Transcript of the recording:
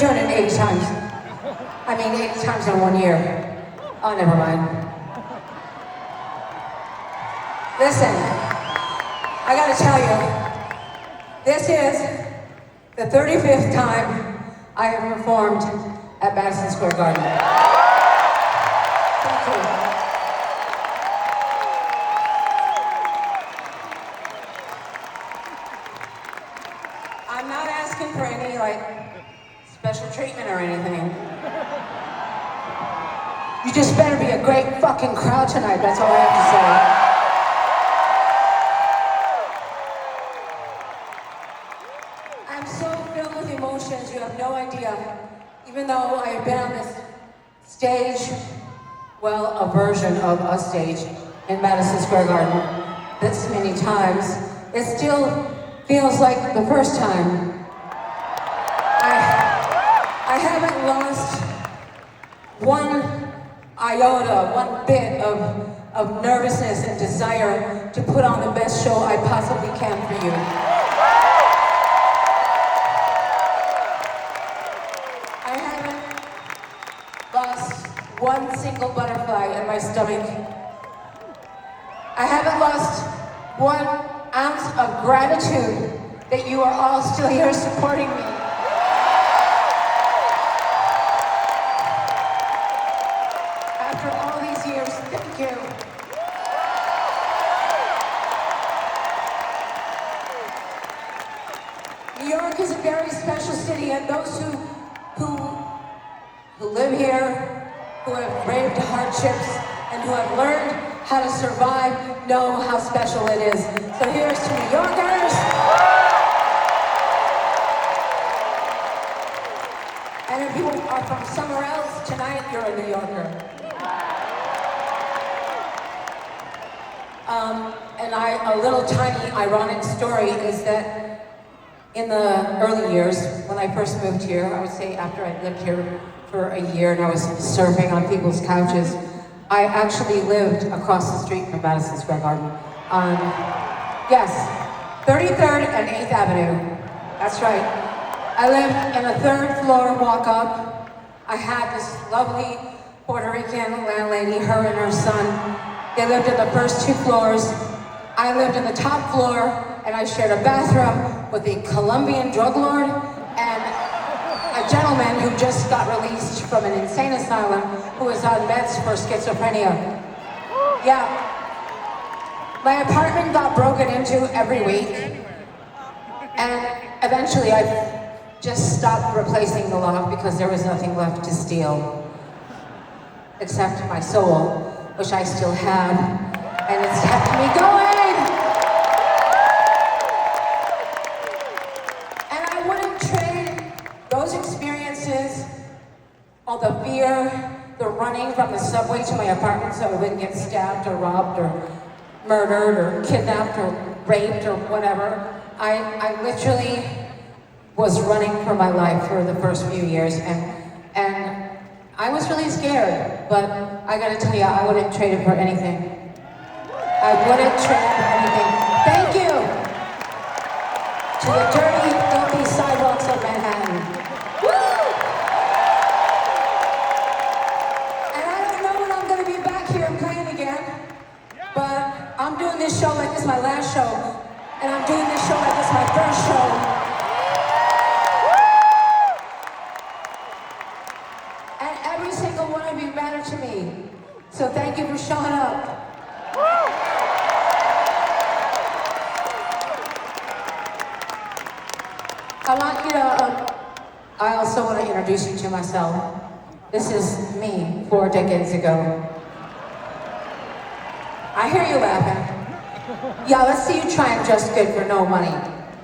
doing it 80 times. I mean, 80 times in 1 year. Oh, never mind. Listen, I gotta tell you, this is the 35th time I have performed at Madison Square Garden. Thank you. I'm not asking for any, special treatment or anything. You just better be a great fucking crowd tonight, that's all I have to say. I'm so filled with emotions, you have no idea. Even though I have been on this stage, well, a version of a stage in Madison Square Garden this many times, it still feels like the first time. I haven't lost one iota, one bit of nervousness and desire to put on the best show I possibly can for you. I haven't lost one single butterfly in my stomach. I haven't lost 1 ounce of gratitude that you are all still here supporting me. After all these years, thank you. New York is a very special city, and those who live here, who have braved hardships, and who have learned how to survive know how special it is. So here's to New Yorkers. And if you are from somewhere else, tonight you're a New Yorker. And a little tiny ironic story is that in the early years, when I first moved here, I would say after I lived here for a year and I was surfing on people's couches, I actually lived across the street from Madison Square Garden on, yes, 33rd and 8th Avenue. That's right. I lived in a 3rd floor walk-up. I had this lovely Puerto Rican landlady, her and her son. They lived in the first 2 floors. I lived in the top floor, and I shared a bathroom with a Colombian drug lord and a gentleman who just got released from an insane asylum who was on meds for schizophrenia. Yeah. My apartment got broken into every week, and eventually I just stopped replacing the lock because there was nothing left to steal. Except my soul, which I still have, and it's kept me going! And I wouldn't trade those experiences, all the fear, the running from the subway to my apartment so I wouldn't get stabbed or robbed or murdered or kidnapped or raped or whatever. I literally was running for my life for the first few years, and I was really scared, but I gotta tell you, I wouldn't trade it for anything. I wouldn't trade it for anything. Thank you to the dirty, filthy sidewalks of Manhattan. Woo! And I don't know when I'm gonna be back here playing again, but I'm doing this show like this is my last show, and I'm doing this show like this is my first show. Every single one of you matter to me. So thank you for showing up. I also want to introduce you to myself. This is me 4 decades ago. I hear you laughing. Yeah, let's see you trying just good for no money.